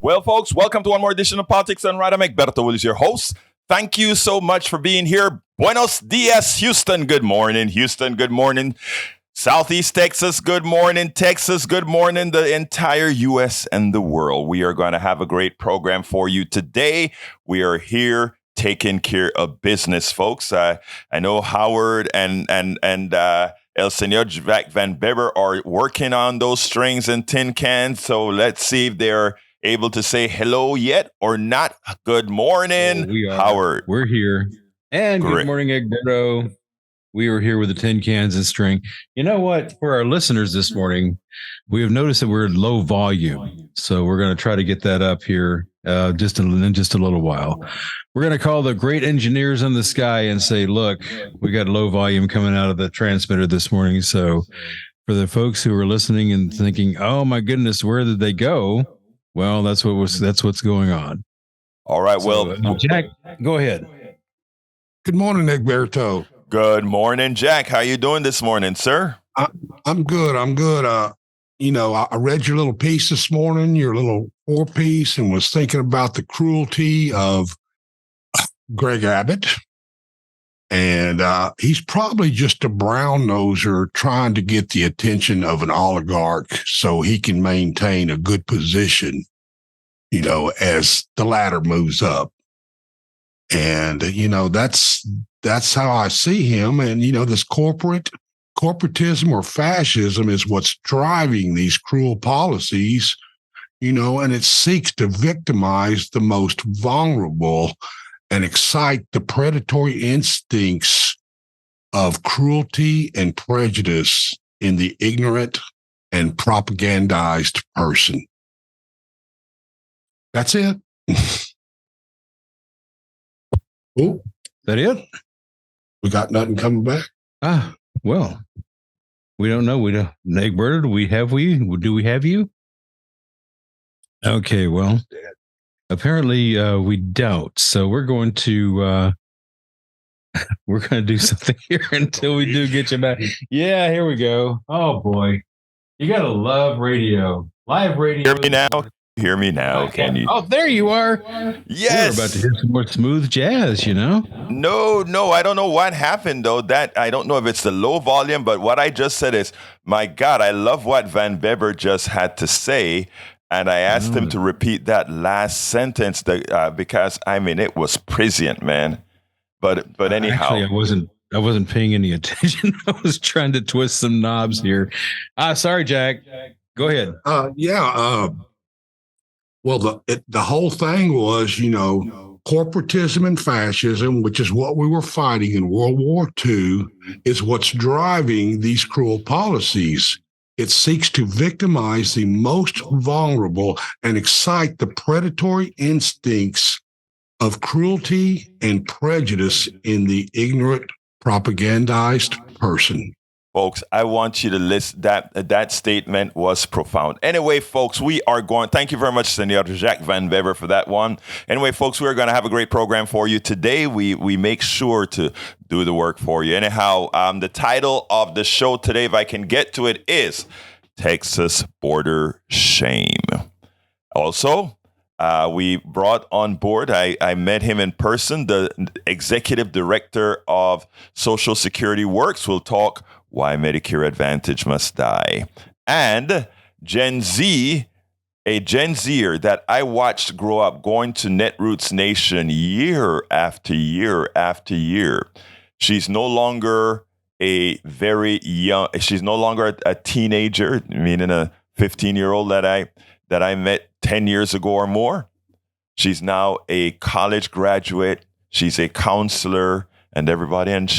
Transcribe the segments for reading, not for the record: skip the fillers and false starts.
Well, folks, welcome to one more edition of Politics and Right. I'm Egberto Will is your host. Thank you so much for being here. Buenos dias, Houston. Good morning, Houston. Good morning, Southeast Texas. Good morning, Texas. Good morning, the entire U.S. and the world. We are going to have a great program for you today. We are here taking care of business, folks. I know Howard and El Senor Jack Van Bever are working on those strings and tin cans. So let's see if they're able to say hello yet or not. Good morning, Howard. We're here. And Great. Good morning, Egberto. We are here with the tin cans and string. You know what? For our listeners this morning, we have noticed that we're at low volume. So we're going to try to get that up here in just a little while. We're going to call the great engineers in the sky and say, look, we got low volume coming out of the transmitter this morning. So for the folks who are listening and thinking, oh my goodness, where did they go? Well, that's what's going on. All right. Well, Jack, go ahead. Good morning, Egberto. Good morning, Jack. How you doing this morning, sir? I'm good. I read your little piece this morning, your little 4-piece, and was thinking about the cruelty of Greg Abbott. And he's probably just a brown noser trying to get the attention of an oligarch so he can maintain a good position, as the ladder moves up. And, that's how I see him. And, this corporatism or fascism is what's driving these cruel policies, and it seeks to victimize the most vulnerable and excite the predatory instincts of cruelty and prejudice in the ignorant and propagandized person. That's it. Oh, That it? we got nothing coming back. Well, we don't know. We don't. Egberto, do we have you? Okay, well, apparently we don't. So we're going to do something here until we do get you back. Yeah, here we go. Oh boy, you gotta love radio, live radio. Hear me now. Can you? Oh, there you are. Yes. We're about to hear some more smooth jazz, No, I don't know what happened though. I don't know if it's the low volume, but what I just said is, my God, I love what Van Bever just had to say. And I asked him to repeat that last sentence because it was prescient, man. But anyhow, actually, I wasn't paying any attention. I was trying to twist some knobs here. Sorry, Jack. Go ahead. Well, the whole thing was, corporatism and fascism, which is what we were fighting in World War II, is what's driving these cruel policies. It seeks to victimize the most vulnerable and excite the predatory instincts of cruelty and prejudice in the ignorant, propagandized person. Folks, I want you to listen. That statement was profound. Anyway, folks, thank you very much, Senor Jacques Van Bever, for that one. Anyway, folks, we're going to have a great program for you today. We make sure to do the work for you. Anyhow, the title of the show today, if I can get to it, is Texas Border Shame. Also, we brought on board, I met him in person, the executive director of Social Security Works. We'll talk why Medicare Advantage must die. And Gen Z, a Gen Zer that I watched grow up going to Netroots Nation year after year after year. She's no longer she's no longer a teenager, meaning a 15-year-old that I met 10 years ago or more. She's now a college graduate. She's a counselor and everybody. And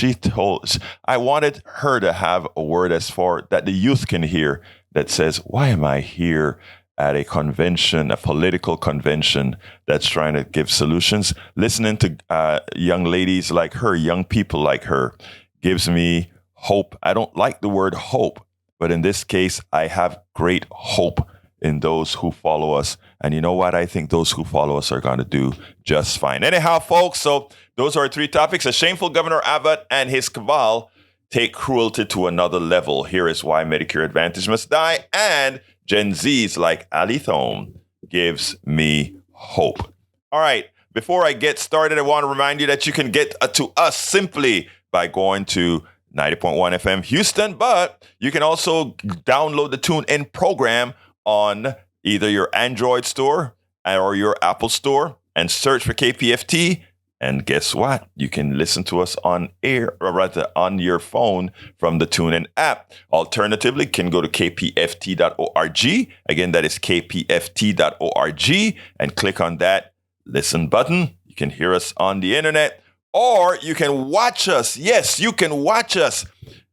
I wanted her to have a word as far that the youth can hear that says, why am I here at a convention, a political convention that's trying to give solutions? Listening to young ladies like her, young people like her, gives me hope. I don't like the word hope, but in this case, I have great hope in those who follow us. And you know what? I think those who follow us are going to do just fine. Anyhow, folks, so those are 3 topics. A shameful Governor Abbott and his cabal take cruelty to another level. Here is why Medicare Advantage must die. And Gen Zs like Ali Thome gives me hope. All right. Before I get started, I want to remind you that you can get to us simply by going to 90.1 FM Houston, but you can also download the TuneIn program on either your Android store or your Apple store and search for KPFT. And guess what? You can listen to us on air, or rather on your phone from the TuneIn app. Alternatively, you can go to kpft.org. Again, that is kpft.org, and click on that listen button. You can hear us on the internet, or you can watch us. Yes, you can watch us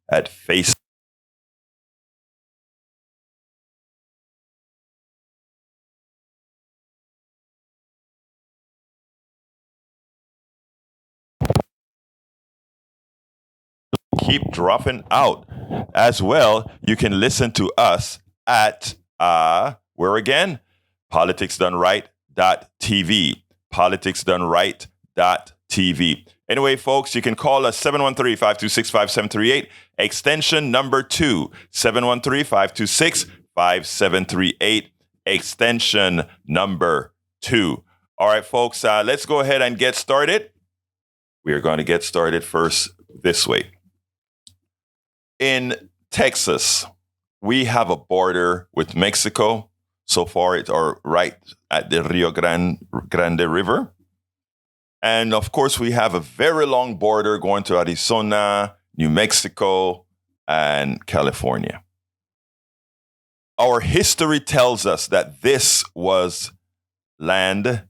at Facebook. Keep dropping out. As well, you can listen to us at where again? politicsdoneright.tv. politicsdoneright.tv. Anyway, folks, you can call us 713-526-5738, extension number 2, 713-526-5738, extension number 2. All right, folks, let's go ahead and get started. We are going to get started first this way. In Texas, we have a border with Mexico. So far, it's right at the Rio Grande River. And of course, we have a very long border going to Arizona, New Mexico, and California. Our history tells us that this was land.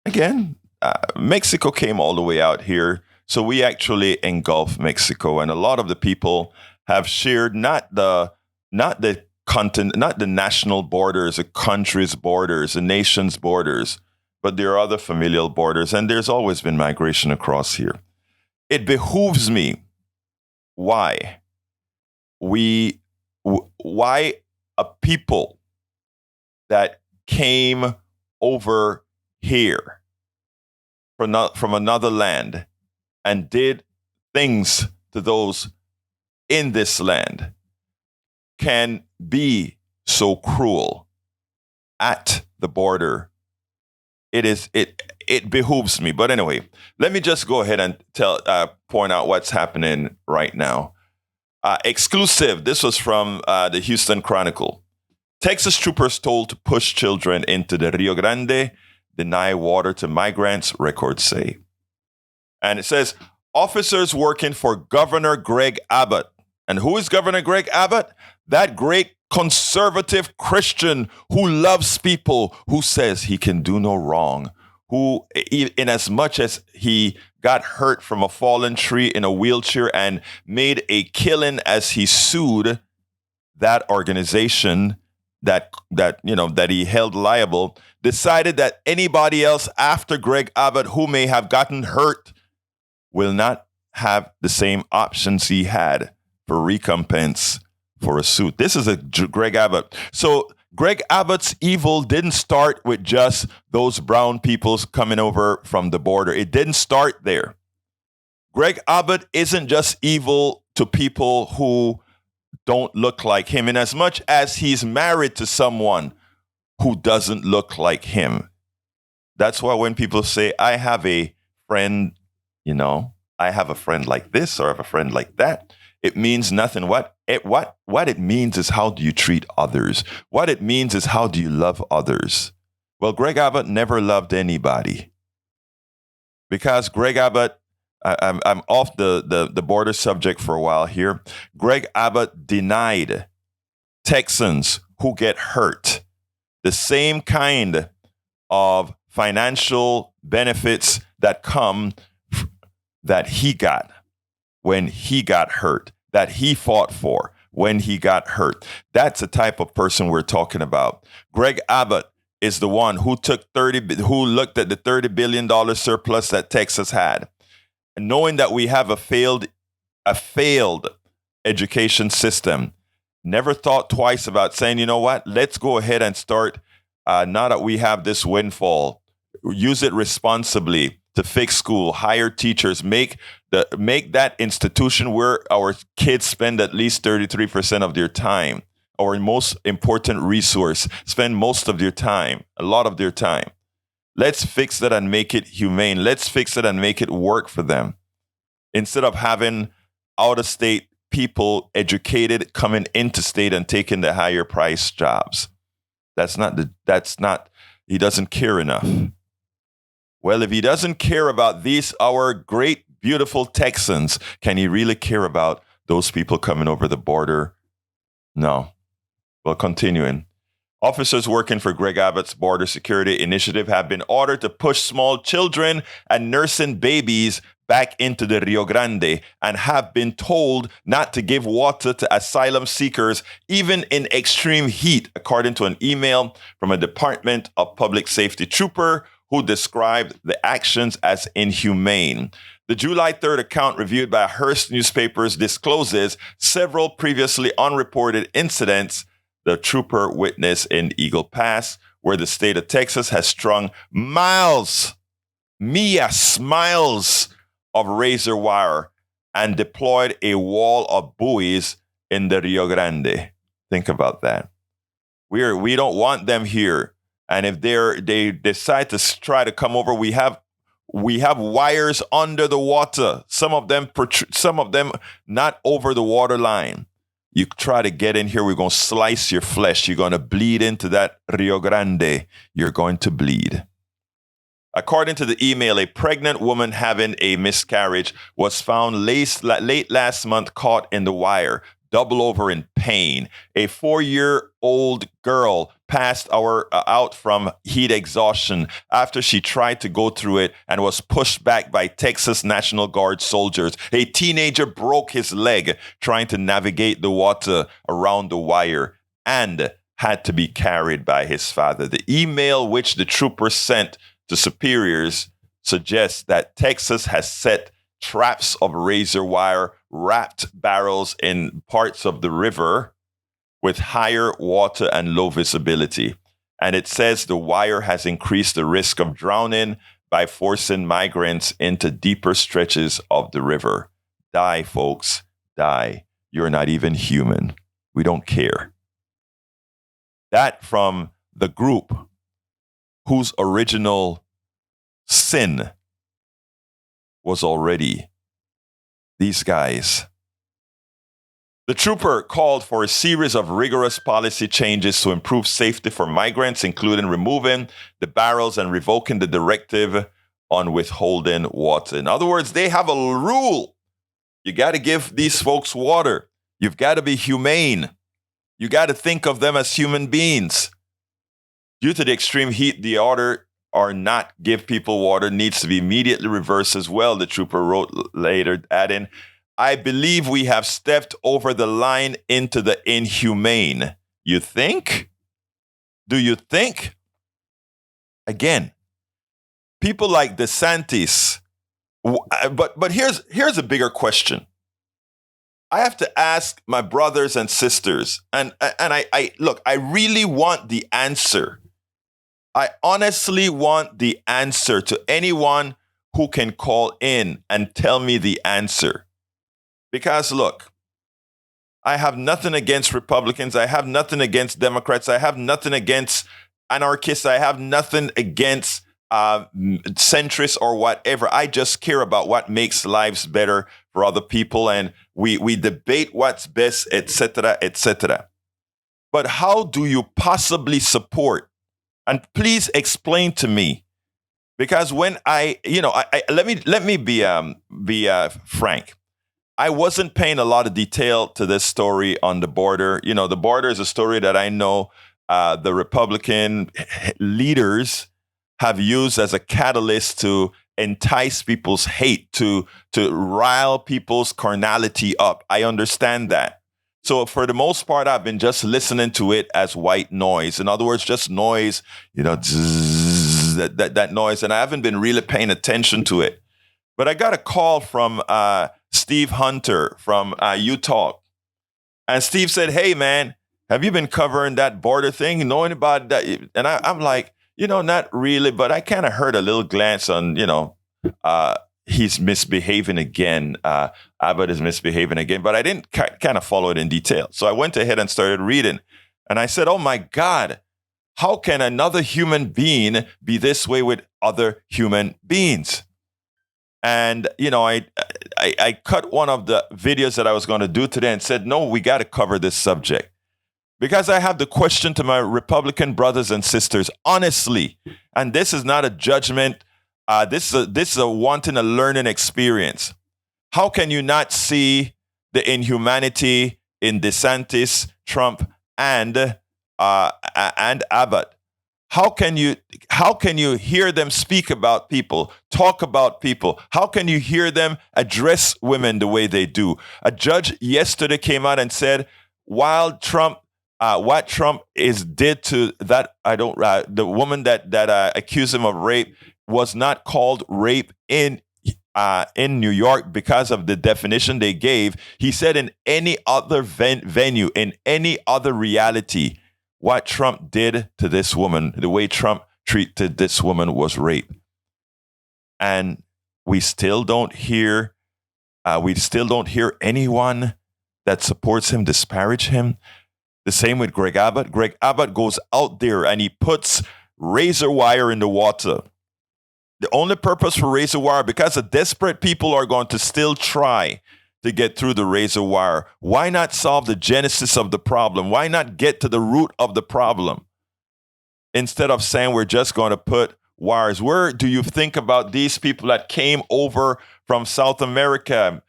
Again, Mexico came all the way out here. So we actually engulfed Mexico. And a lot of the people have shared not the continent, not the national borders, the country's borders, the nation's borders, but there are other familial borders, and there's always been migration across here. It behooves me why a people that came over here from another land and did things to those in this land can be so cruel at the border. It behooves me. But anyway, let me just go ahead and point out what's happening right now. Exclusive. This was from the Houston Chronicle. Texas troopers told to push children into the Rio Grande, deny water to migrants, records say. And it says, officers working for Governor Greg Abbott. And who is Governor Greg Abbott? That great conservative Christian who loves people, who says he can do no wrong, who, in as much as he got hurt from a fallen tree in a wheelchair and made a killing as he sued that organization that he held liable, decided that anybody else after Greg Abbott who may have gotten hurt will not have the same options he had for recompense for a suit. This is a Greg Abbott. So Greg Abbott's evil didn't start with just those brown people coming over from the border. It didn't start there. Greg Abbott isn't just evil to people who don't look like him, in as much as he's married to someone who doesn't look like him. That's why when people say, I have a friend, I have a friend like this or I have a friend like that, it means nothing. What it means is, how do you treat others? What it means is, how do you love others? Well, Greg Abbott never loved anybody, because Greg Abbott, I'm off the border subject for a while here. Greg Abbott denied Texans who get hurt the same kind of financial benefits that he got when he got hurt, that he fought for when he got hurt. That's the type of person we're talking about. Greg Abbott is the one who looked at the $30 billion surplus that Texas had. And knowing that we have a failed education system, never thought twice about saying, you know what, let's go ahead and start, now that we have this windfall, use it responsibly to fix school, hire teachers, make that institution where our kids spend at least 33% of their time. our most important resource, spend most of their time, a lot of their time. Let's fix that and make it humane. Let's fix it and make it work for them. Instead of having out of state people educated coming into state and taking the higher price jobs. He doesn't care enough. Well, if he doesn't care about these, our great, beautiful Texans, can he really care about those people coming over the border? No. Well, continuing. Officers working for Greg Abbott's border security initiative have been ordered to push small children and nursing babies back into the Rio Grande and have been told not to give water to asylum seekers, even in extreme heat, according to an email from a Department of Public Safety trooper who described the actions as inhumane. The July 3rd account reviewed by Hearst newspapers discloses several previously unreported incidents the trooper witnessed in Eagle Pass, where the state of Texas has strung miles of razor wire and deployed a wall of buoys in the Rio Grande. Think about that. We don't want them here. And if they decide to try to come over, we have wires under the water. Some of them not over the water line. You try to get in here, we're going to slice your flesh. You're going to bleed into that Rio Grande. You're going to bleed. According to the email, a pregnant woman having a miscarriage was found late last month caught in the wire, double over in pain. A 4-year-old girl passed out from heat exhaustion after she tried to go through it and was pushed back by Texas National Guard soldiers. A teenager broke his leg trying to navigate the water around the wire and had to be carried by his father. The email, which the trooper sent to superiors, suggests that Texas has set traps of razor wire wrapped barrels in parts of the river with higher water and low visibility. And it says the wire has increased the risk of drowning by forcing migrants into deeper stretches of the river. Die, folks, die. You're not even human. We don't care. That from the group whose original sin was already these guys. The trooper called for a series of rigorous policy changes to improve safety for migrants, including removing the barrels and revoking the directive on withholding water. In other words, they have a rule. You got to give these folks water. You've got to be humane. You got to think of them as human beings. Due to the extreme heat, the order or not give people water needs to be immediately reversed as well, the trooper wrote later, adding, I believe we have stepped over the line into the inhumane. You think? Do you think? Again, people like DeSantis, but here's a bigger question. I have to ask my brothers and sisters, and I look, I really want the answer. I honestly want the answer to anyone who can call in and tell me the answer. Because look, I have nothing against Republicans. I have nothing against Democrats. I have nothing against anarchists. I have nothing against centrists or whatever. I just care about what makes lives better for other people. And we debate what's best, etc., etc. But how do you possibly support? And please explain to me, because when let me be frank. I wasn't paying a lot of detail to this story on the border. You know, the border is a story that I know the Republican leaders have used as a catalyst to entice people's hate, to rile people's carnality up. I understand that. So for the most part, I've been just listening to it as white noise. In other words, just noise, zzz, that noise. And I haven't been really paying attention to it. But I got a call from Steve Hunter from Utah. And Steve said, hey, man, have you been covering that border thing? Knowing about that? And I'm like, not really, but I kind of heard a little glance on, he's misbehaving again. Abbott is misbehaving again, but I didn't kind of follow it in detail. So I went ahead and started reading, and I said, "Oh my God, how can another human being be this way with other human beings?" And I cut one of the videos that I was going to do today and said, "No, we got to cover this subject." Because I have the question to my Republican brothers and sisters, honestly, and this is not a judgment. This is a wanting a learning experience. How can you not see the inhumanity in DeSantis, Trump, and Abbott? How can you hear them speak about people, talk about people? How can you hear them address women the way they do? A judge yesterday came out and said, while what Trump did to that, the woman that accused him of rape was not called rape in New York because of the definition they gave. He said in any other venue, in any other reality, what Trump did to this woman, the way Trump treated this woman was rape. And we still don't hear anyone that supports him disparage him. The same with Greg Abbott. Greg Abbott goes out there and he puts razor wire in the water. The only purpose for razor wire, because the desperate people are going to still try to get through the razor wire. Why not solve the genesis of the problem? Why not get to the root of the problem? Instead of saying we're just going to put wires. Where do you think about these people that came over from South America,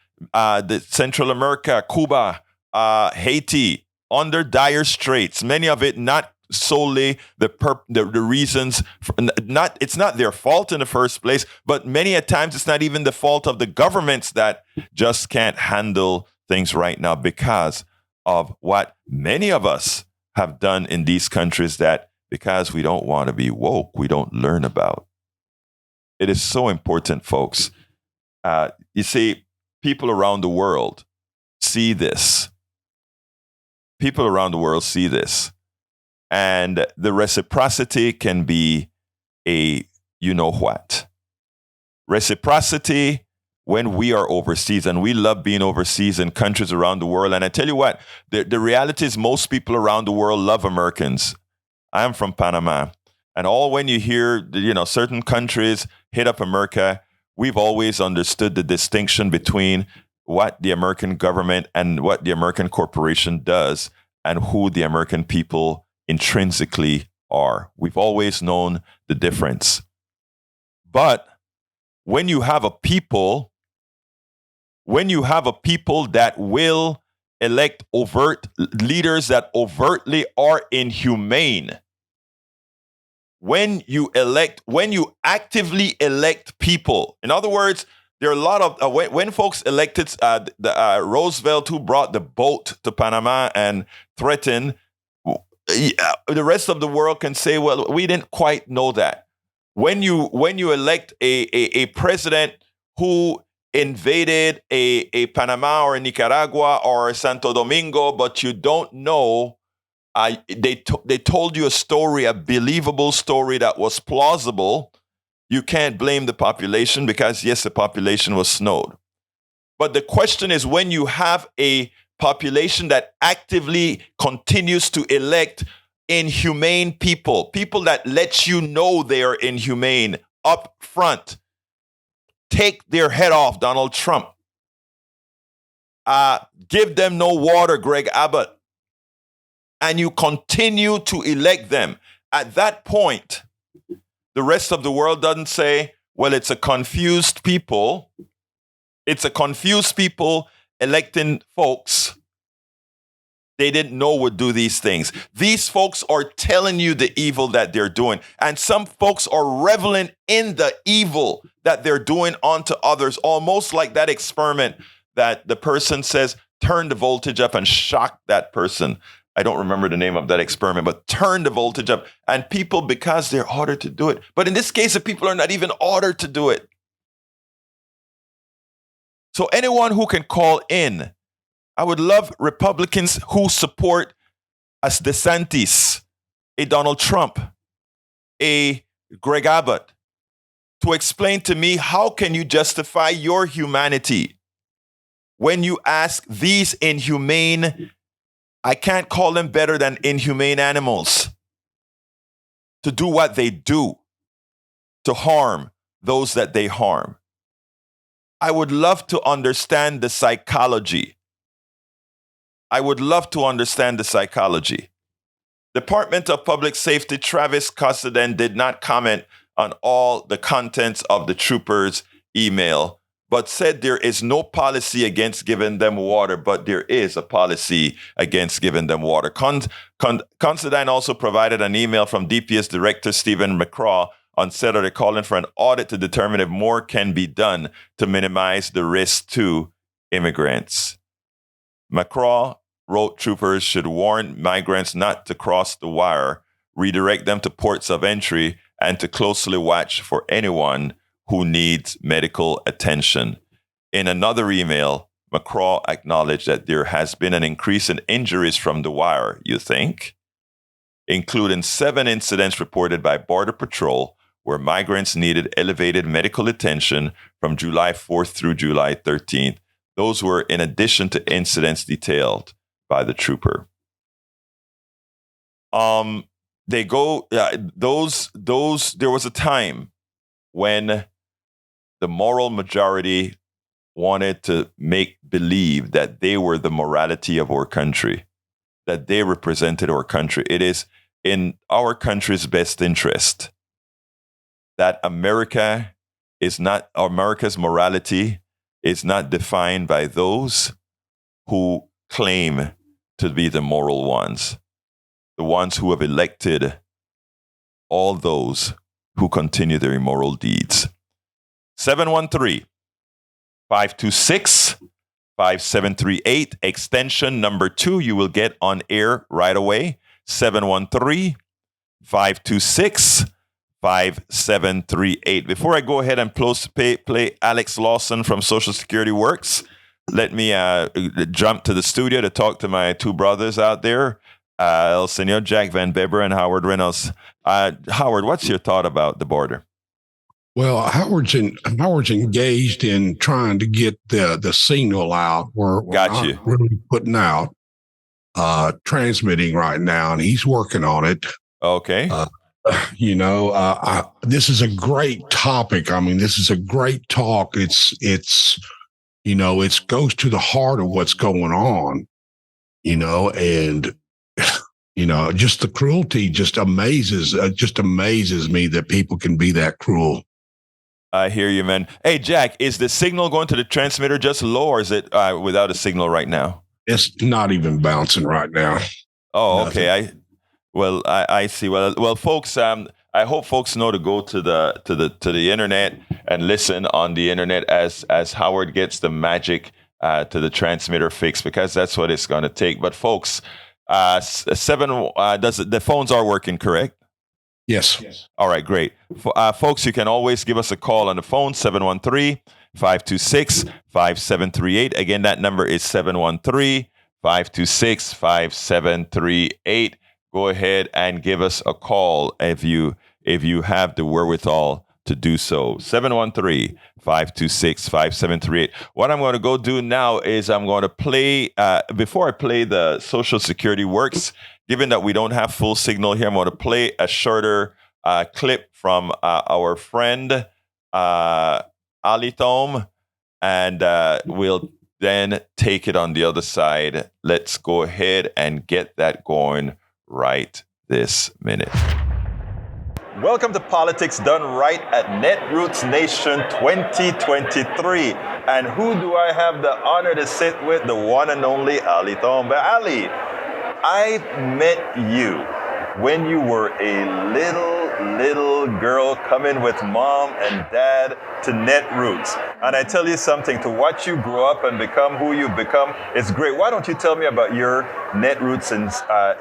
Central America, Cuba, Haiti, under dire straits? Many of it not solely the reasons. It's not their fault in the first place, but many a times it's not even the fault of the governments that just can't handle things right now because of what many of us have done in these countries that because we don't want to be woke, we don't learn about. It is so important, folks. You see, people around the world see this. People around the world see this. And the reciprocity can be a you know what. Reciprocity when we are overseas, and we love being overseas in countries around the world. And I tell you what, the reality is most people around the world love Americans. I'm from Panama. And when you hear, certain countries hit up America, we've always understood the distinction between what the American government and what the American corporation does and who the American people intrinsically are. We've always known the difference. But when you have a people that will elect overt leaders that overtly are inhumane, when you actively elect people, in other words, there are a lot of when folks elected Roosevelt, who brought the boat to Panama and threatened, the rest of the world can say, well, we didn't quite know that. When you elect a president who invaded a Panama or a Nicaragua or a Santo Domingo, but you don't know, they told you a story, a believable story that was plausible, you can't blame the population because, yes, the population was snowed. But the question is, when you have a population that actively continues to elect inhumane people that let you know they are inhumane up front, take their head off, Donald Trump. Give them no water, Greg Abbott. And you continue to elect them. At that point, the rest of the world doesn't say, well, it's a confused people. It's a confused people electing folks they didn't know would do these things. These folks are telling you the evil that they're doing. And some folks are reveling in the evil that they're doing onto others, almost like that experiment that the person says, turn the voltage up and shock that person. I don't remember the name of that experiment, but turn the voltage up. And people, because they're ordered to do it. But in this case, the people are not even ordered to do it. So anyone who can call in, I would love Republicans who support a DeSantis, a Donald Trump, a Greg Abbott, to explain to me how can you justify your humanity when you ask these inhumane, I can't call them better than inhumane animals, to do what they do, to harm those that they harm. I would love to understand the psychology. Department of Public Safety Travis Cosseden did not comment on all the contents of the troopers' email, but said there is no policy against giving them water, but there is a policy against giving them water. Considine also provided an email from DPS Director Stephen McCraw on Saturday calling for an audit to determine if more can be done to minimize the risk to immigrants. McCraw wrote troopers should warn migrants not to cross the wire, redirect them to ports of entry, and to closely watch for anyone who needs medical attention. In another email, McCraw acknowledged that there has been an increase in injuries from the wire, you think, including 7 incidents reported by Border Patrol where migrants needed elevated medical attention from July 4th through July 13th. Those were in addition to incidents detailed by the trooper. There was a time when the moral majority wanted to make believe that they were the morality of our country, that they represented our country. It is in our country's best interest that America's morality is not defined by those who claim to be the moral ones, the ones who have elected all those who continue their immoral deeds. 713-526-5738, extension number 2. You will get on air right away. 713-526-5738. Before I go ahead and play Alex Lawson from Social Security Works, let me jump to the studio to talk to my 2 brothers out there, El Senor Jack Van Beber and Howard Reynolds. Howard, what's your thought about the border? Well, Howard's engaged in trying to get the signal out. We're not really putting out, transmitting right now, and he's working on it. Okay. This is a great topic. I mean, this is a great talk. It goes to the heart of what's going on, and just the cruelty just amazes me that people can be that cruel. I hear you, man. Hey, Jack, is the signal going to the transmitter just low, or is it without a signal right now? It's not even bouncing right now. Oh, okay. I see. Well, folks, I hope folks know to go to the internet and listen on the internet as Howard gets the magic to the transmitter fixed, because that's what it's going to take. But folks, the phones are working, correct? Yes. All right, great. Folks, you can always give us a call on the phone, 713-526-5738. Again, that number is 713-526-5738. Go ahead and give us a call if you have the wherewithal to do so. 713-526-5738. What I'm going to go do now is I'm going to play, before I play the Social Security Works, given that we don't have full signal here, I'm going to play a shorter clip from our friend Ali Thome, and we'll then take it on the other side. Let's go ahead and get that going right this minute. Welcome to Politics Done Right at Netroots Nation 2023. And who do I have the honor to sit with? The one and only Ali Thome. But Ali, I met you when you were a little girl coming with mom and dad to Netroots. And I tell you something, to watch you grow up and become who you've become, it's great. Why don't you tell me about your Netroots and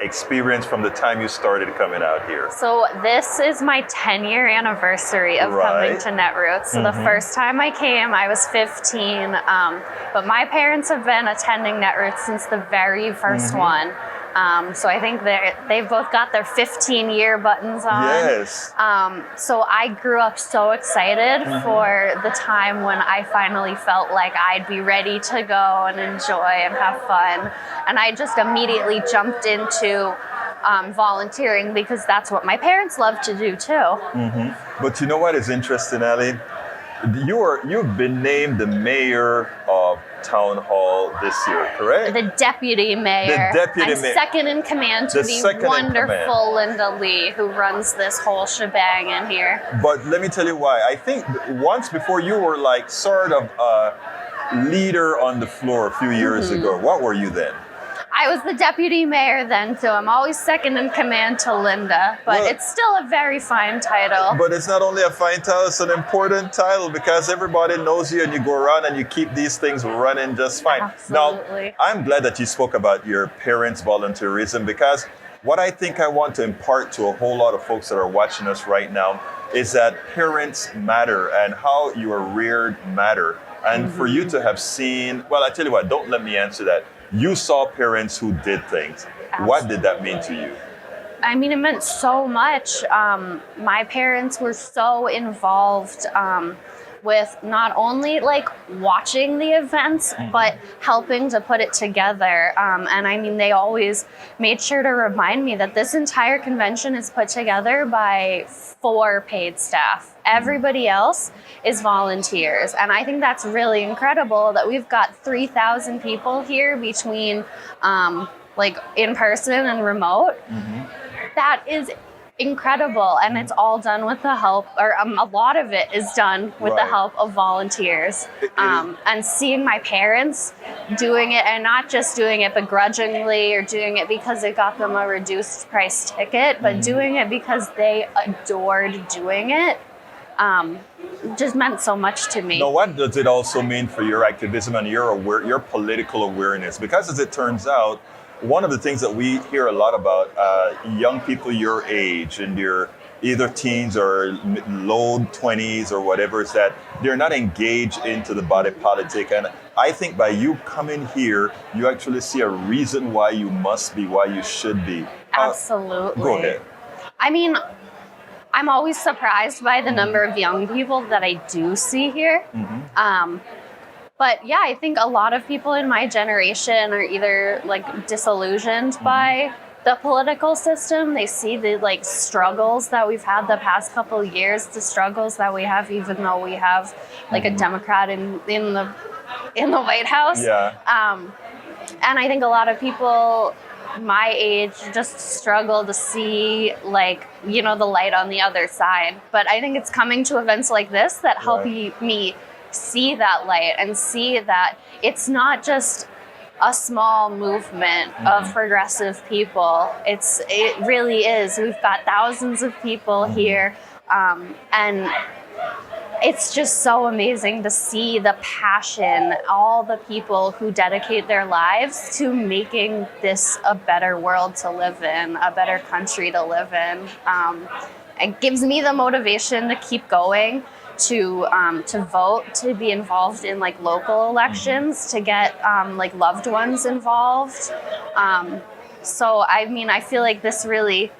experience from the time you started coming out here? So this is my 10-year anniversary of coming to Netroots. So the first time I came, I was 15. But my parents have been attending Netroots since the very first one. So I think they've both got their 15-year buttons on. Yes. So I grew up so excited for the time when I finally felt like I'd be ready to go and enjoy and have fun. And I just immediately jumped into volunteering because that's what my parents love to do too. But you know what is interesting, Ali? You've been named the mayor of Town Hall this year, correct? The deputy mayor. The deputy mayor. Second in command to the wonderful Linda Lee, who runs this whole shebang in here. But let me tell you why. I think once before you were like sort of a leader on the floor a few years ago. What were you then? I was the deputy mayor then, so I'm always second in command to Linda, but it's still a very fine title. But it's not only a fine title, it's an important title because everybody knows you and you go around and you keep these things running just fine. Absolutely. Now, I'm glad that you spoke about your parents' volunteerism because what I think I want to impart to a whole lot of folks that are watching us right now is that parents matter and how you are reared matter. And for you to have seen, well, I tell you what, don't let me answer that. You saw parents who did things. Absolutely. What did that mean to you? I mean, it meant so much. My parents were so involved with not only like watching the events, but helping to put it together. And I mean, they always made sure to remind me that this entire convention is put together by 4 paid staff. Everybody else is volunteers. And I think that's really incredible that we've got 3,000 people here between like in person and remote. That is incredible, and it's all done with the help, or a lot of it is done with the help of volunteers. And seeing my parents doing it, and not just doing it begrudgingly or doing it because it got them a reduced price ticket, but doing it because they adored doing it, just meant so much to me. Now, what does it also mean for your activism and your political awareness? Because as it turns out, one of the things that we hear a lot about young people your age and your either teens or low 20s or whatever is that they're not engaged into the body politic. And I think by you coming here, you actually see a reason why you must be, why you should be. Absolutely. Go ahead. I mean, I'm always surprised by the number of young people that I do see here. But yeah, I think a lot of people in my generation are either like disillusioned by the political system. They see the like struggles that we've had the past couple of years, the struggles that we have, even though we have like a Democrat in the White House. Yeah. And I think a lot of people my age just struggle to see like, you know, the light on the other side. But I think it's coming to events like this that help me see that light and see that it's not just a small movement of progressive people. It really is. We've got thousands of people here, and it's just so amazing to see the passion, all the people who dedicate their lives to making this a better world to live in, a better country to live in. It gives me the motivation to keep going, to vote, to be involved in like local elections, to get like loved ones involved. So I mean, I feel like this really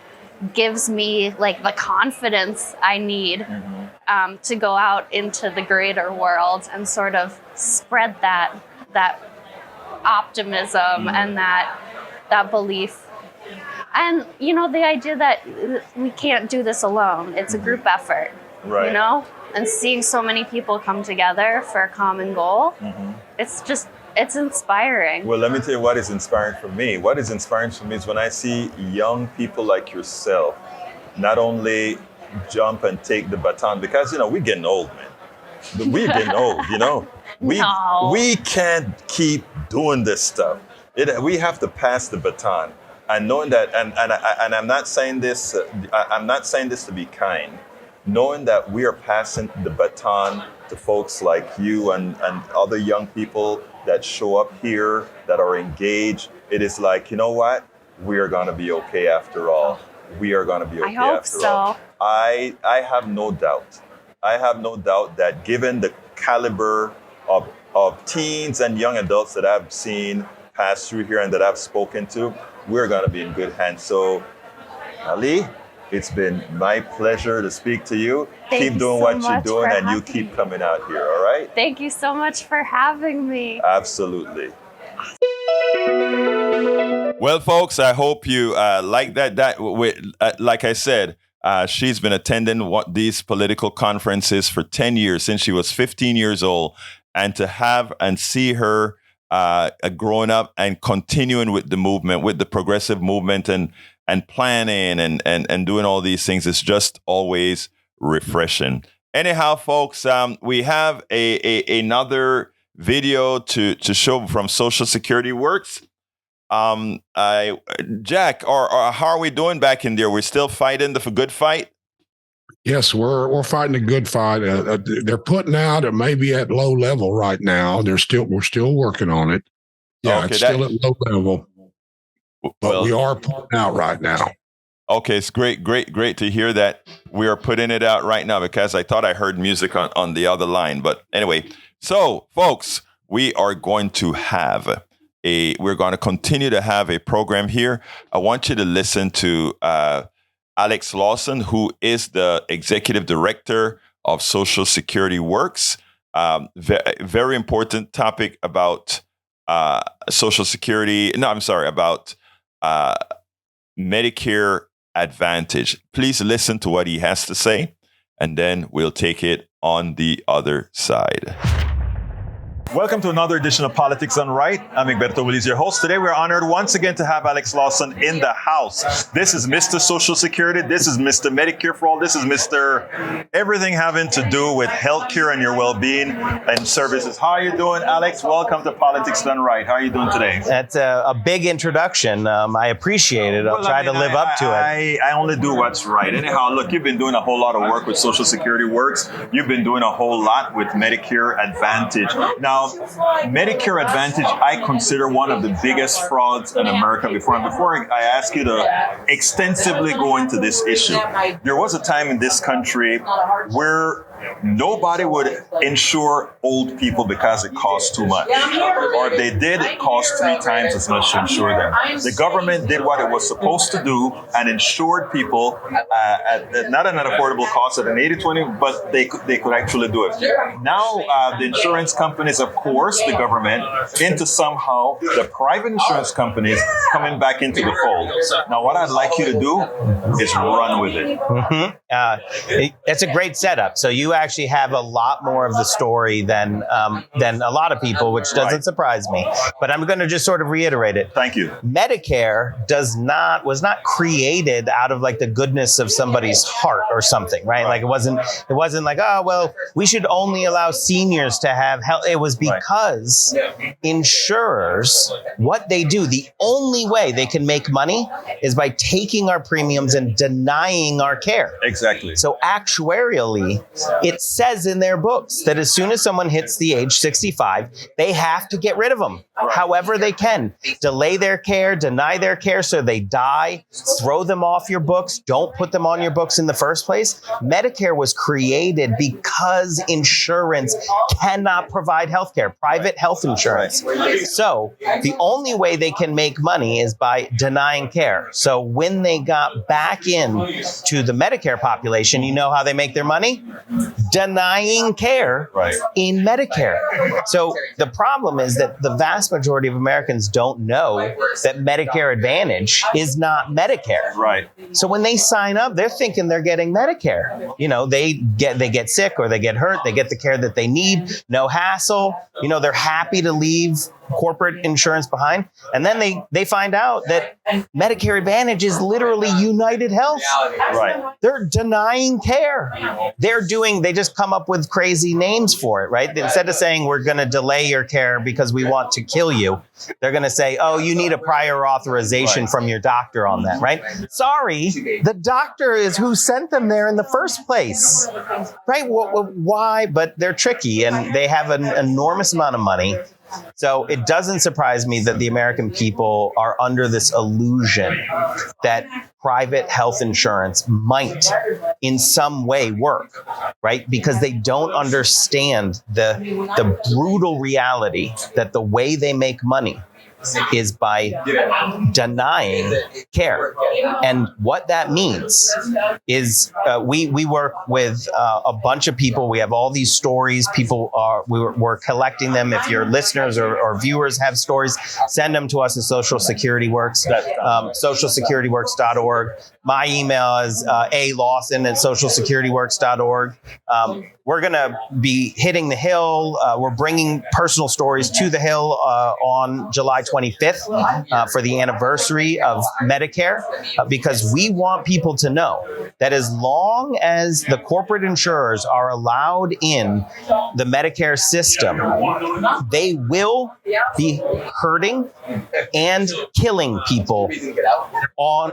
gives me like the confidence I need to go out into the greater world and sort of spread that optimism and that belief. And you know, the idea that we can't do this alone. It's a group effort. Right. You know? And seeing so many people come together for a common goal, it's inspiring. Well, let me tell you what is inspiring for me. What is inspiring for me is when I see young people like yourself not only jump and take the baton, because, you know, we're getting old, man. We're getting old, you know. We can't keep doing this stuff. We have to pass the baton. And knowing that, and I'm not saying this, I'm not saying this to be kind. Knowing that we are passing the baton to folks like you and other young people that show up here, that are engaged, it is like, you know what? We are going to be okay after all. We are going to be okay after all. I have no doubt. I have no doubt that given the caliber of teens and young adults that I've seen pass through here and that I've spoken to, we're going to be in good hands. So, Ali, it's been my pleasure to speak to you. Keep doing what you're doing, and you keep coming out here, all right? Thank you so much for having me. Absolutely. Well, folks, I hope you like that. Like I said, she's been attending these political conferences for 10 years, since she was 15 years old. And to have and see her growing up and continuing with the movement, with the progressive movement and planning and doing all these things is just always refreshing. Anyhow, folks, we have another video to show from Social Security Works. Jack, or how are we doing back in there? We're still fighting the good fight? Yes, we're fighting a good fight. They're putting out, it may be at low level right now. We're still working on it. Yeah, okay, it's still at low level, but we are putting out right now. Okay, it's great to hear that we are putting it out right now, because I thought I heard music on the other line. But anyway, so folks, we are going to continue to have a program here. I want you to listen to Alex Lawson, who is the executive director of Social Security Works. Very important topic about Social Security. No, I'm sorry, about Medicare Advantage. Please listen to what he has to say, and then we'll take it on the other side. Welcome to another edition of Politics Done Right. I'm Egberto Willis, your host. Today we're honored once again to have Alex Lawson in the house. This is Mr. Social Security. This is Mr. Medicare for All. This is Mr. Everything having to do with healthcare and your well-being and services. How are you doing, Alex? Welcome to Politics Done Right. How are you doing today? That's a big introduction. I appreciate it. I'll try to live up to it. I only do what's right. Anyhow, look, you've been doing a whole lot of work with Social Security Works. You've been doing a whole lot with Medicare Advantage. Now, Medicare Advantage, I consider one of the biggest frauds in America. Before I ask you to extensively go into this issue, there was a time in this country where nobody would insure old people because it cost too much. Or if they did, it cost 3 times as much to insure them. The government did what it was supposed to do and insured people at not an affordable cost, at an 80-20, but they could actually do it. Now, the insurance companies, of course, the government, into somehow the private insurance companies coming back into the fold. Now, what I'd like you to do is run with it. It's a great setup. So you actually have a lot more of the story than a lot of people, which doesn't surprise me. But I'm going to just sort of reiterate it. Thank you. Medicare was not created out of like the goodness of somebody's heart or something, right? Like it wasn't like, oh well, we should only allow seniors to have health. It was because insurers, what they do, the only way they can make money is by taking our premiums and denying our care. Exactly. So actuarially, it says in their books that as soon as someone hits the age 65, they have to get rid of them, however they can. Delay their care, deny their care so they die, throw them off your books, don't put them on your books in the first place. Medicare was created because insurance cannot provide health care, private health insurance. So the only way they can make money is by denying care. So when they got back in to the Medicare population, you know how they make their money? Denying care in Medicare. So the problem is that the vast majority of Americans don't know that Medicare Advantage is not Medicare. Right. So when they sign up, they're thinking they're getting Medicare. You know, they get sick or they get hurt, they get the care that they need, no hassle. You know, they're happy to leave corporate insurance behind. And then they find out that Medicare Advantage is literally United Health. Right. They're denying care. They just come up with crazy names for it, right? Instead of saying we're going to delay your care because we want to kill you, they're going to say, oh, you need a prior authorization from your doctor on that, right? Sorry, the doctor is who sent them there in the first place, right? Why? But they're tricky and they have an enormous amount of money. So it doesn't surprise me that the American people are under this illusion that private health insurance might in some way work, right? Because they don't understand the brutal reality that the way they make money is by denying care. And what that means is we work with a bunch of people. We have all these stories. We're collecting them. If your listeners or viewers have stories, send them to us at Social Security Works, socialsecurityworks.org. My email is alawson@socialsecurityworks.org. We're going to be hitting the Hill. We're bringing personal stories to the Hill on July 25th for the anniversary of Medicare, because we want people to know that as long as the corporate insurers are allowed in the Medicare system, they will be hurting and killing people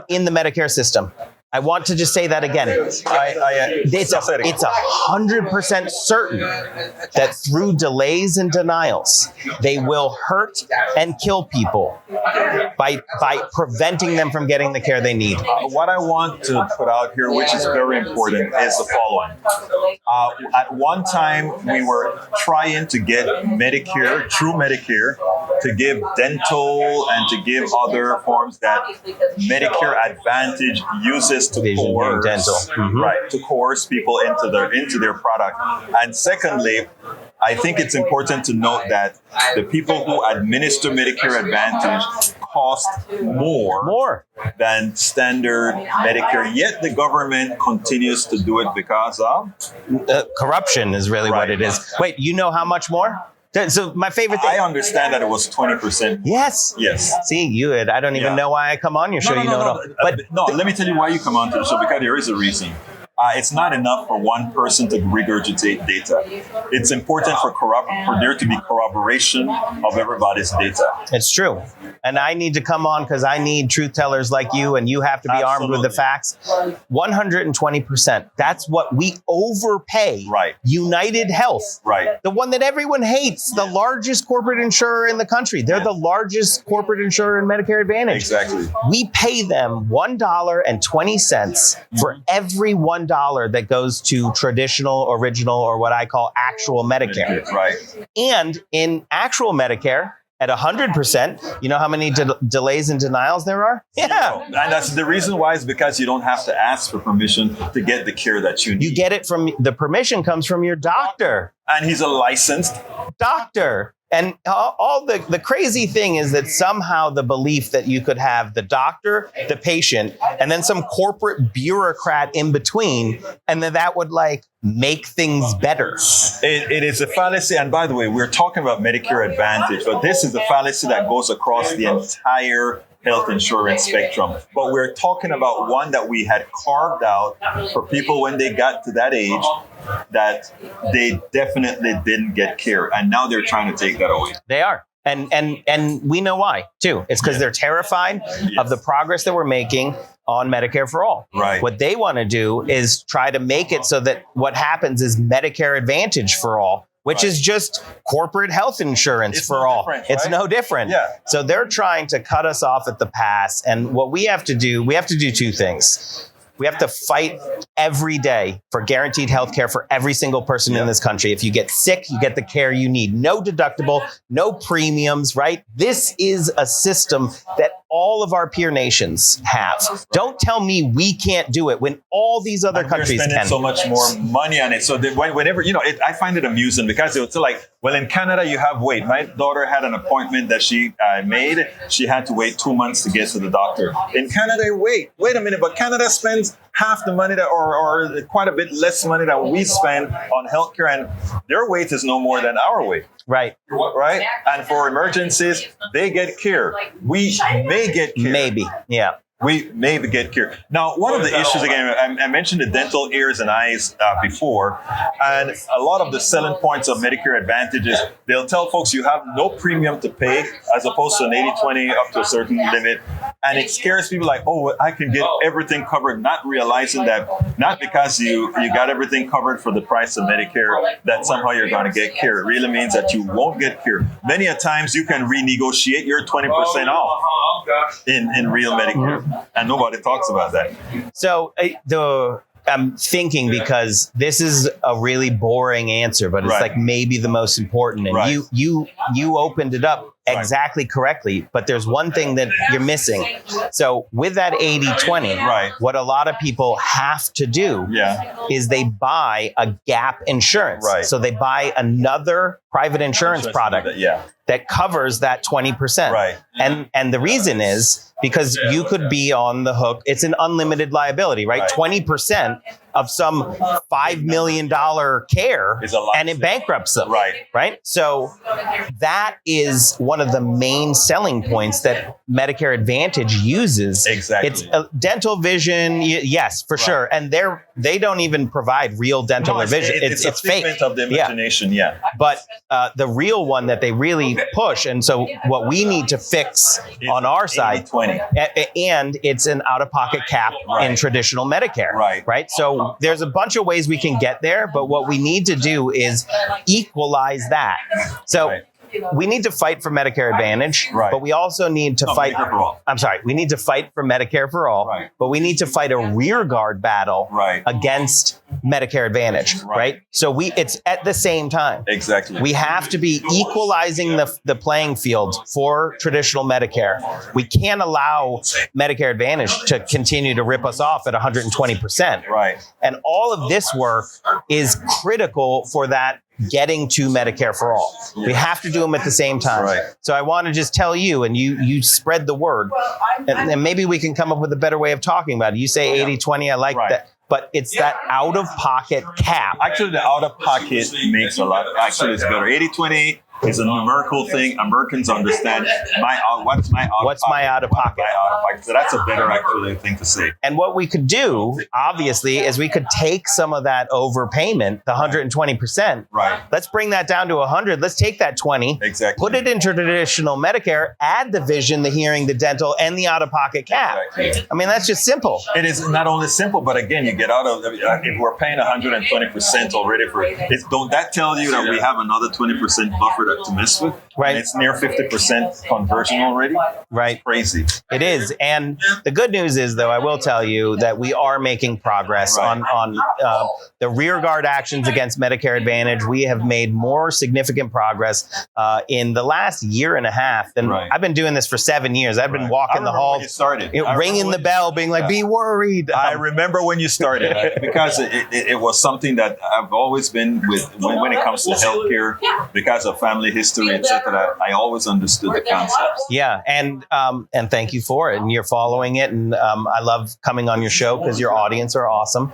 in the Medicare system. I want to just say that again. It's 100% certain that through delays and denials, they will hurt and kill people by preventing them from getting the care they need. What I want to put out here, which is very important, is the following. At one time, we were trying to get Medicare, through Medicare, to give dental and to give other forms that Medicare Advantage uses to coerce, to coerce people into their product. And secondly, I think it's important to note that the people who administer Medicare Advantage cost more than standard Medicare, yet the government continues to do it because of corruption is really what it is. Wait, you know how much more? So my favorite thing. I understand that it was 20%. Yes. See, I don't even know why I come on your show. Let me tell you why you come on to the show, because there is a reason. It's not enough for one person to regurgitate data. It's important for there to be corroboration of everybody's data. It's true. And I need to come on because I need truth tellers like you, and you have to be armed with the facts. 120%. That's what we overpay. Right. United Health. Right. The one that everyone hates, the largest corporate insurer in the country. They're the largest corporate insurer in Medicare Advantage. Exactly. We pay them $1.20 for every $1 that goes to traditional, original, or what I call actual Medicare. Right. And in actual Medicare, at 100%, you know how many delays and denials there are? Yeah. And that's the reason why, is because you don't have to ask for permission to get the care that you need. You get it the permission comes from your doctor. And he's a licensed doctor. And all the crazy thing is that somehow the belief that you could have the doctor, the patient, and then some corporate bureaucrat in between, and that would make things better. It is a fallacy. And by the way, we're talking about Medicare Advantage, but this is a fallacy that goes across the entire health insurance spectrum. But we're talking about one that we had carved out for people when they got to that age that they definitely didn't get care. And now they're trying to take that away. They are. And we know why, too. It's because they're terrified of the progress that we're making on Medicare for All. Right. What they want to do is try to make it so that what happens is Medicare Advantage for all, which is just corporate health insurance for all. It's no different. Yeah. So they're trying to cut us off at the pass. And what we have to do two things. We have to fight every day for guaranteed health care for every single person in this country. If you get sick, you get the care you need. No deductible, no premiums, right? This is a system that all of our peer nations have. Don't tell me we can't do it when all these other countries spending can. So much more money on it. So whenever, I find it amusing because it's well, in Canada, you have wait. My daughter had an appointment that she made. She had to wait 2 months to get to the doctor. In Canada, wait a minute, but Canada spends half the money or quite a bit less money that we spend on healthcare, and their wait is no more than our wait. Right. Right. And for emergencies, they get care. We may get care. Maybe. Yeah. We may get care. Now, one of the issues, again, I mentioned the dental, ears, and eyes before, and a lot of the selling points of Medicare Advantage is they'll tell folks you have no premium to pay as opposed to an 80-20 up to a certain limit. And it scares people I can get everything covered, not realizing that not because you got everything covered for the price of Medicare that somehow you're going to get care. It really means that you won't get care. Many a times you can renegotiate your 20% off in real Medicare. And nobody talks about that. So I'm thinking, because this is a really boring answer, but it's maybe the most important. And you opened it up exactly correctly. But there's one thing that you're missing. So with that 80-20, Right. what a lot of people have to do is they buy a gap insurance. Right. So they buy another private insurance product that covers that 20%. Right. And the reason is because you could be on the hook. It's an unlimited liability, right? 20% of some $5 million care Is a lot. and it bankrupts them. Right. Right. So that is one of the main selling points that Medicare Advantage uses. Exactly. It's dental vision. Yes, for sure. And they don't even provide real dental or vision. It's a fake. figment of the imagination. Yeah. But the real one that they really push, and so what we need to fix on our side, 80-20. and it's an out-of-pocket cap in traditional Medicare. Right. So there's a bunch of ways we can get there, but what we need to do is equalize that. So we need to fight for Medicare Advantage, but we also need to fight. Medicare for all. I'm sorry. We need to fight for Medicare for all, but we need to fight a rear guard battle against Medicare Advantage, right? So it's at the same time. Exactly. We have to be equalizing the playing field for traditional Medicare. We can't allow Medicare Advantage to continue to rip us off at 120%. Right. And all of this work is critical for that getting to Medicare for all. We have to do them at the same time. Right. So I want to just tell you, and you spread the word, and maybe we can come up with a better way of talking about it. You say 80-20, I like that. But it's that out-of-pocket cap. Actually, the out-of-pocket makes a lot. Actually, it's better. 80-20 is a numerical thing. Americans understand what's my out-of-pocket. So that's a better actually thing to say. And what we could do, obviously, is we could take some of that overpayment, the 120%. Right. Let's bring that down to 100. Let's take that 20. Exactly. Put it into traditional Medicare, add the vision, the hearing, the dental, and the out-of-pocket cap. Exactly. I mean, that's just simple. It is not only simple, but again, you get out of, if we're paying 120% already don't that tell you that we have another 20% buffer to mess with? Right. And it's near 50% conversion already. Right. Crazy. It is. And the good news is, though, I will tell you that we are making progress on the rear guard actions against Medicare Advantage. We have made more significant progress in the last year and a half than I've been doing this for 7 years. I've been walking the halls, ringing the bell, being like, be worried. I remember when you started because it was something that I've always been with when it comes to healthcare because of family history, etc. I always understood the concepts. Yeah, and thank you for it. And you're following it, and I love coming on your show because your audience are awesome.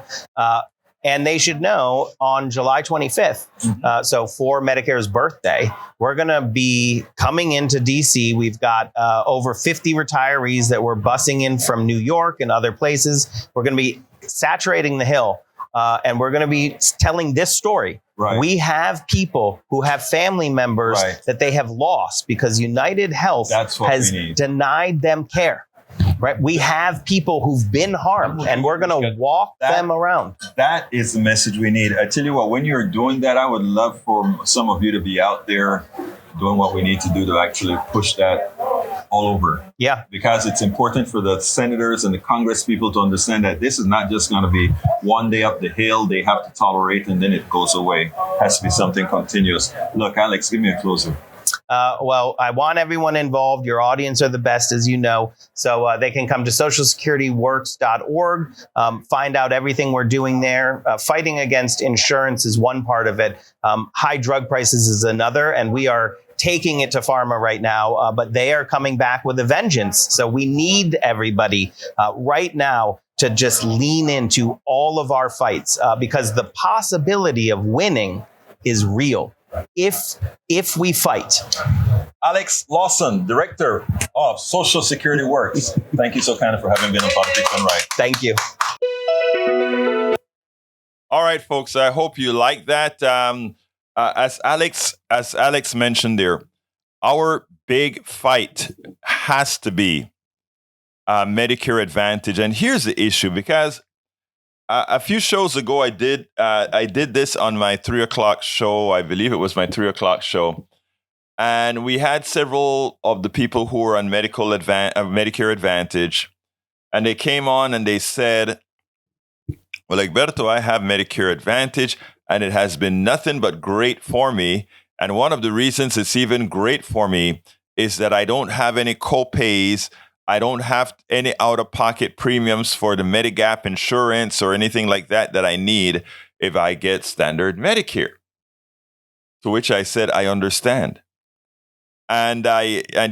And they should know on July 25th, so for Medicare's birthday, we're going to be coming into DC. We've got over 50 retirees that we're busing in from New York and other places. We're going to be saturating the Hill. And we're going to be telling this story. Right. We have people who have family members that they have lost because United Health has denied them care. Right. We have people who've been harmed, and we're going to walk them around. That is the message we need. I tell you what, when you're doing that, I would love for some of you to be out there doing what we need to do to actually push that all over. Yeah. Because it's important for the senators and the Congress people to understand that this is not just going to be one day up the hill they have to tolerate and then it goes away. It has to be something continuous. Look, Alex, give me a closer. Well, I want everyone involved. Your audience are the best, as you know. So they can come to socialsecurityworks.org, find out everything we're doing there. Fighting against insurance is one part of it. High drug prices is another. And we are taking it to pharma right now, but they are coming back with a vengeance. So we need everybody right now to just lean into all of our fights because the possibility of winning is real if we fight. Alex Lawson, Director of Social Security Works. Thank you so kindly for having been on Politics Done Right. Thank you. All right, folks. I hope you like that. As Alex mentioned there, our big fight has to be Medicare Advantage. And here's the issue, because a few shows ago, I did this on my 3 o'clock show. I believe it was my 3 o'clock show. And we had several of the people who were on Medicare Advantage. And they came on and they said, well, Egberto, I have Medicare Advantage, and it has been nothing but great for me. And one of the reasons it's even great for me is that I don't have any co-pays. I don't have any out-of-pocket premiums for the Medigap insurance or anything like that I need if I get standard Medicare. To which I said, I understand. And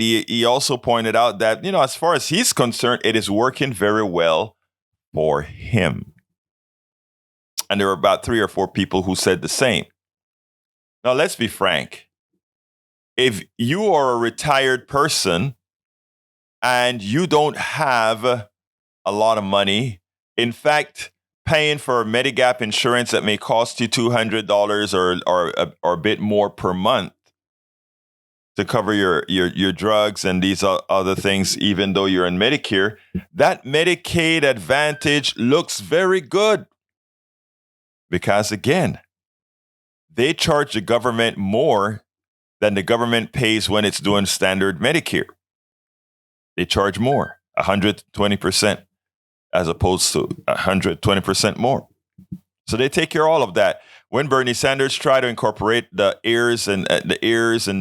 he also pointed out that, as far as he's concerned, it is working very well for him. And there were about 3 or 4 people who said the same. Now, let's be frank. If you are a retired person and you don't have a lot of money, in fact, paying for Medigap insurance that may cost you $200 or a bit more per month to cover your drugs and these other things, even though you're in Medicare, that Medicaid Advantage looks very good. Because again, they charge the government more than the government pays when it's doing standard Medicare. They charge more, 120%, as opposed to 120% more. So they take care of all of that. When Bernie Sanders tried to incorporate the ears and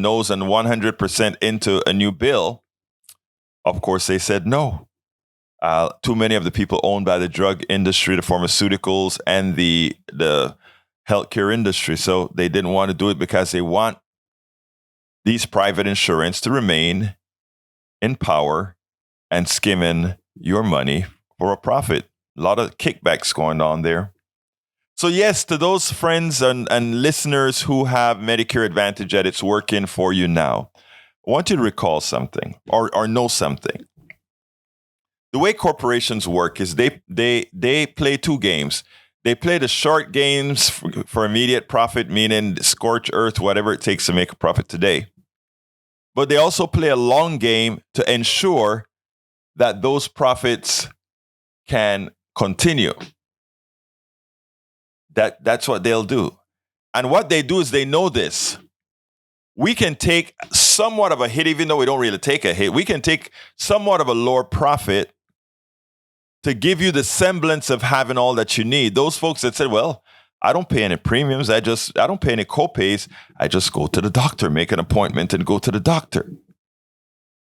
nose and 100% into a new bill, of course they said no. Too many of the people owned by the drug industry, the pharmaceuticals, and the healthcare industry. So they didn't want to do it because they want these private insurance to remain in power and skimming your money for a profit. A lot of kickbacks going on there. So yes, to those friends and listeners who have Medicare Advantage that it's working for you now, I want you to recall something or know something. The way corporations work is they play 2 games. They play the short games for immediate profit, meaning scorch earth, whatever it takes to make a profit today. But they also play a long game to ensure that those profits can continue. That's what they'll do. And what they do is they know this. We can take somewhat of a hit, even though we don't really take a hit. We can take somewhat of a lower profit to give you the semblance of having all that you need. Those folks that said, well, I don't pay any premiums. I don't pay any co-pays. I just go to the doctor, make an appointment and go to the doctor.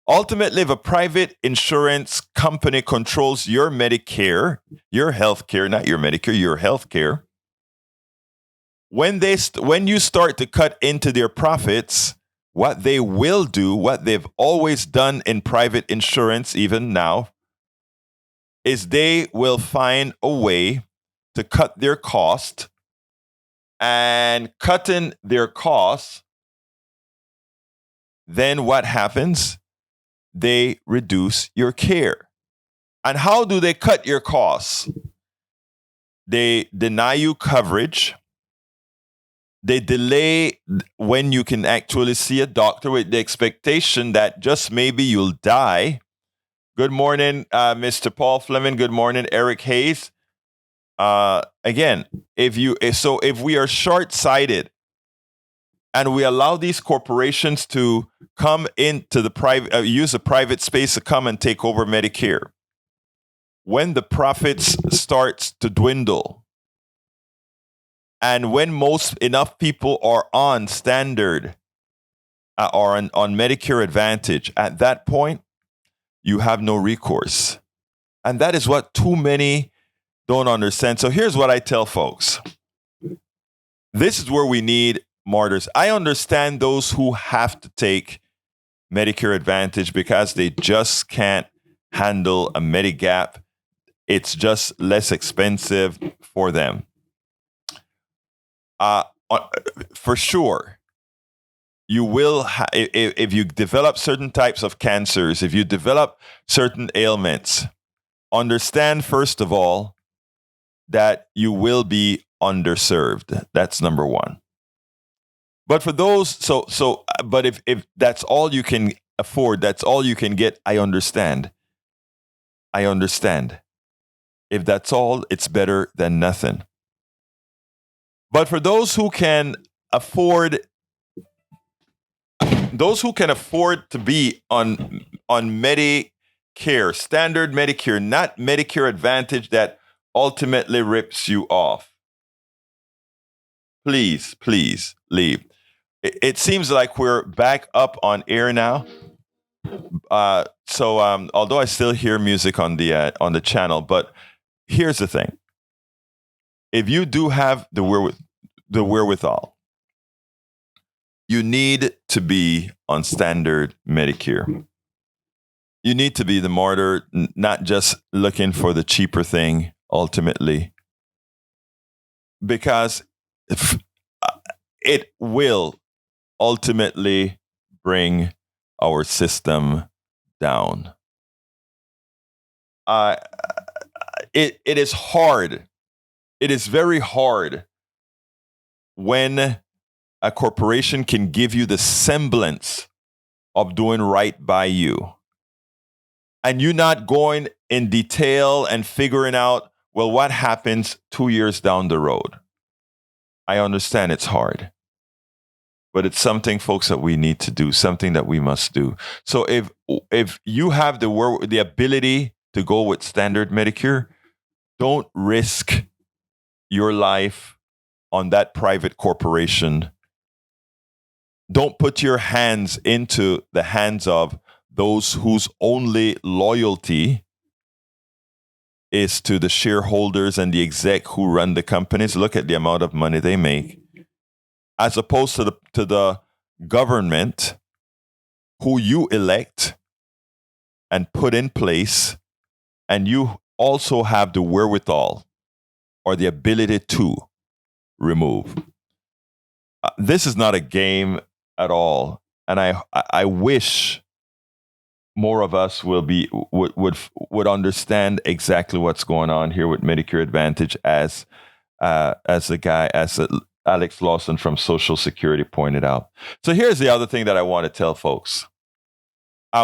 Ultimately, if a private insurance company controls your Medicare, your health care, not your Medicare, your health care, when you start to cut into their profits, what they will do, what they've always done in private insurance, even now, is they will find a way to cut their cost, and cutting their costs, then what happens? They reduce your care. And how do they cut your costs? They deny you coverage. They delay when you can actually see a doctor with the expectation that just maybe you'll die. Good morning, Mr. Paul Fleming. Good morning, Eric Hayes. Again, if we are short-sighted and we allow these corporations to come into the private, use a private space to come and take over Medicare, when the profits starts to dwindle, and when enough people are on standard or on Medicare Advantage, at that point, you have no recourse. And that is what too many don't understand. So here's what I tell folks. This is where we need martyrs. I understand those who have to take Medicare Advantage because they just can't handle a Medigap. It's just less expensive for them. For sure, you will, if you develop certain types of cancers, if you develop certain ailments, understand, first of all, that you will be underserved. That's number one. But for those, but if that's all you can afford, that's all you can get, I understand. If that's all, it's better than nothing. But for those who can afford to be on Medicare, standard Medicare, not Medicare Advantage that ultimately rips you off, please leave. It seems like we're back up on air now. Although I still hear music on the channel, but here's the thing: if you do have the wherewithal, you need to be on standard Medicare. You need to be the martyr, not just looking for the cheaper thing ultimately, because it will ultimately bring our system down. It is hard. It is very hard when a corporation can give you the semblance of doing right by you, and you're not going in detail and figuring out, well, what happens 2 years down the road. I understand it's hard, but it's something, folks, that we need to do, something that we must do. So if you have the ability to go with standard Medicare, don't risk your life on that private corporation. Don't put your hands into the hands of those whose only loyalty is to the shareholders and the exec who run the companies. Look at the amount of money they make, as opposed to the government who you elect and put in place, and you also have the wherewithal or the ability to remove. This is not a game at all, and I wish more of us would understand exactly what's going on here with Medicare Advantage, as Alex Lawson from Social Security pointed out. So here's the other thing that I want to tell folks.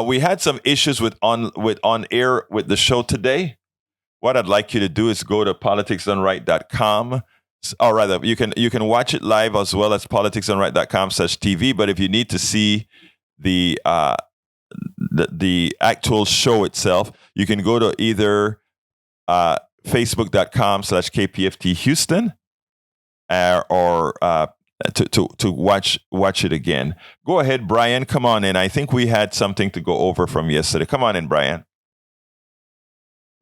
We had some issues with on air with the show today. What I'd like you to do is go to politicsdoneright.com. Or rather, you can watch it live as well as politicsdoneright.com/TV. But if you need to see the actual show itself, you can go to either facebook.com/KPFT Houston or to watch it again. Go ahead, Brian. Come on in. I think we had something to go over from yesterday. Come on in, Brian.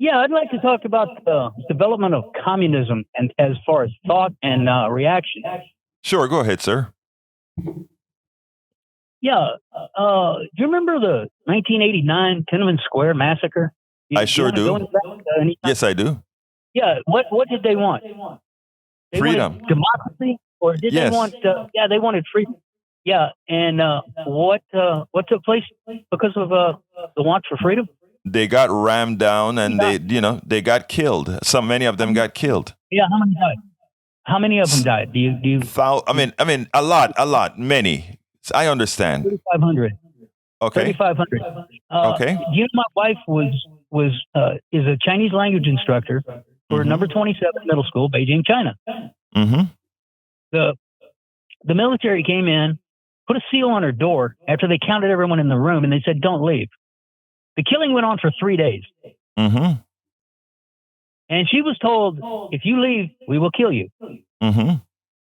Yeah, I'd like to talk about the development of communism and as far as thought and reaction. Sure, go ahead, sir. Yeah, do you remember the 1989 Tiananmen Square massacre? I sure do. Yes, I do. Yeah, what did they want? They freedom. Wanted democracy, or did they want? They wanted freedom. Yeah, and what took place because of the want for freedom? They got rammed down, and they got killed. Many of them got killed. Yeah, how many died? How many of them died? Do you? I mean, a lot, many. I understand. 3,500. Okay. 3,500. Okay. You know, my wife is a Chinese language instructor for number 27 middle school, Beijing, China. Mm-hmm. The military came in, put a seal on her door after they counted everyone in the room, and they said, "Don't leave." The killing went on for 3 days. Mm-hmm. And she was told, "If you leave, we will kill you." Mm-hmm.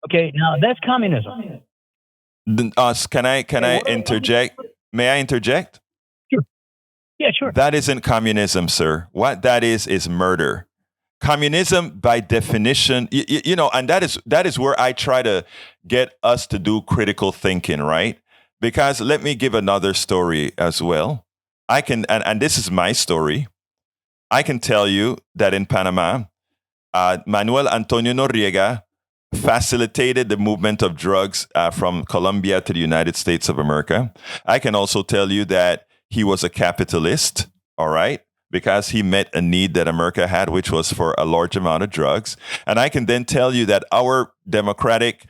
Okay, now that's communism. Can I interject? May I interject? Sure. Yeah, sure. That isn't communism, sir. What that is murder. Communism, by definition, and that is where I try to get us to do critical thinking, right? Because let me give another story as well. I can, and this is my story. I can tell you that in Panama, Manuel Antonio Noriega facilitated the movement of drugs from Colombia to the United States of America. I can also tell you that he was a capitalist, all right, because he met a need that America had, which was for a large amount of drugs. And I can then tell you that our democratic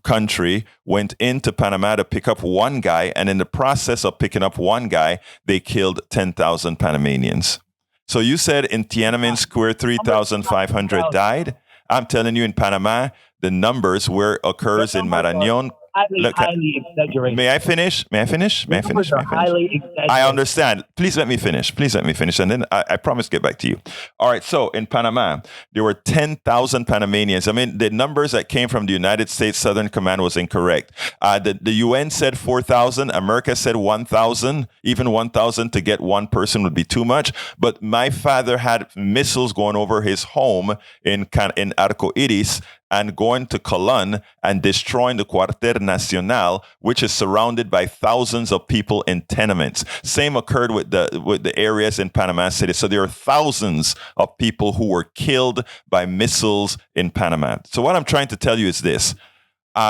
country went into Panama to pick up one guy, and in the process of picking up one guy, they killed 10,000 Panamanians. So you said in Tiananmen Square, 3,500 died. I'm telling you, in Panama, the numbers where occurs in Marañón, highly exaggerated. May I finish? May I finish? May I finish? May I finish? Highly exaggerated. I understand. Please let me finish. Please let me finish. And then I promise to get back to you. All right. So in Panama, there were 10,000 Panamanians. I mean, the numbers that came from the United States Southern Command was incorrect. The UN said 4,000. America said 1,000. Even 1,000 to get one person would be too much. But my father had missiles going over his home in Arcoiris and going to Colón and destroying the Cuartel Nacional, which is surrounded by thousands of people in tenements. Same occurred with the areas in Panama City. So there are thousands of people who were killed by missiles in Panama. So what I'm trying to tell you is this.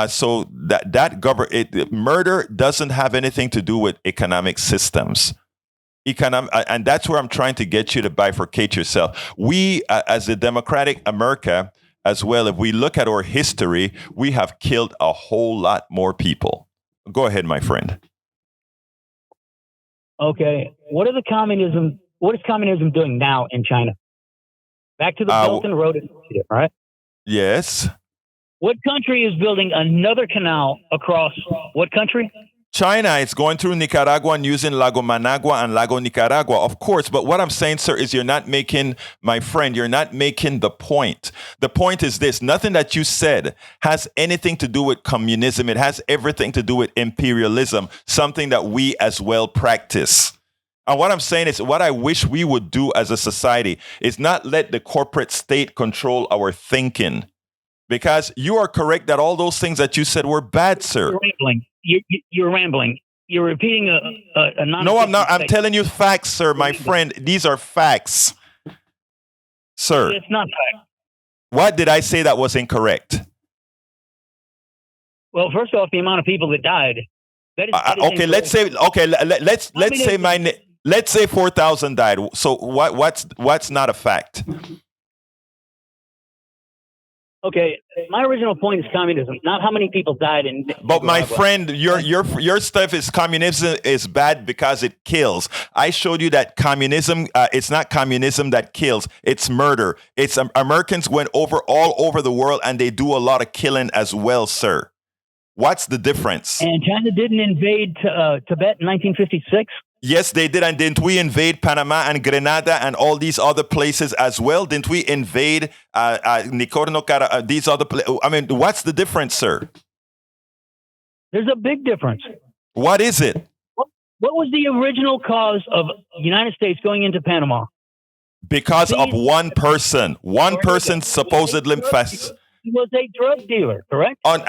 So murder doesn't have anything to do with economic systems. And that's where I'm trying to get you to bifurcate yourself. We, as a democratic America, as well, if we look at our history, we have killed a whole lot more people. Go ahead, my friend. Okay. What is communism doing now in China? Back to the Belt and Road Initiative, right? Yes. What country is building another canal across what country? China is going through Nicaragua and using Lago Managua and Lago Nicaragua, of course. But what I'm saying, sir, is you're not making the point. The point is this. Nothing that you said has anything to do with communism. It has everything to do with imperialism, something that we as well practice. And what I'm saying is what I wish we would do as a society is not let the corporate state control our thinking. Because you are correct that all those things that you said were bad, sir. You're rambling. You're rambling. You're repeating a non. No, I'm not. I'm telling you facts, sir, my friend. These are facts, sir. It's not fact. What did I say that was incorrect? Well, first off, the amount of people that died. That is okay, let's say. Okay, let's say 4,000 died. So what's not a fact? Okay, my original point is communism, not how many people died in. But my friend, your stuff is communism is bad because it kills. I showed you that communism, it's not communism that kills, it's murder. It's Americans went all over the world and they do a lot of killing as well, sir. What's the difference? And China didn't invade Tibet in 1956? Yes, they did. And didn't we invade Panama and Grenada and all these other places as well? Didn't we invade Nagorno-Karabakh, these other places? I mean, what's the difference, sir? There's a big difference. What is it? What was the original cause of the United States going into Panama? Because of one person. One person supposedly He was a drug dealer, correct? And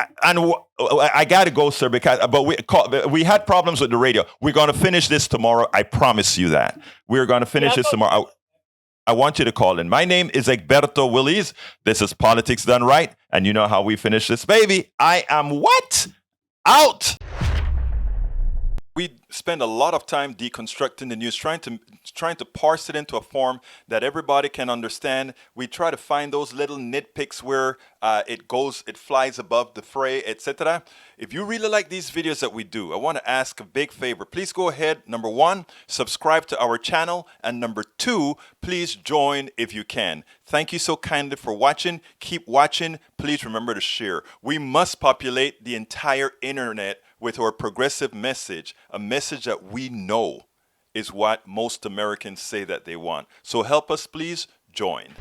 I got to go, sir, but we had problems with the radio. We're going to finish this tomorrow. I promise you that. We're going to finish this tomorrow. I want you to call in. My name is Egberto Willies. This is Politics Done Right. And you know how we finish this, baby. I am what? Out. We spend a lot of time deconstructing the news, trying to parse it into a form that everybody can understand. We try to find those little nitpicks where it flies above the fray, etc. If you really like these videos that we do, I want to ask a big favor. Please go ahead. Number 1, subscribe to our channel. And number 2, please join if you can. Thank you so kindly for watching. Keep watching. Please remember to share. We must populate the entire internet with our progressive message, a message that we know is what most Americans say that they want. So help us, please join.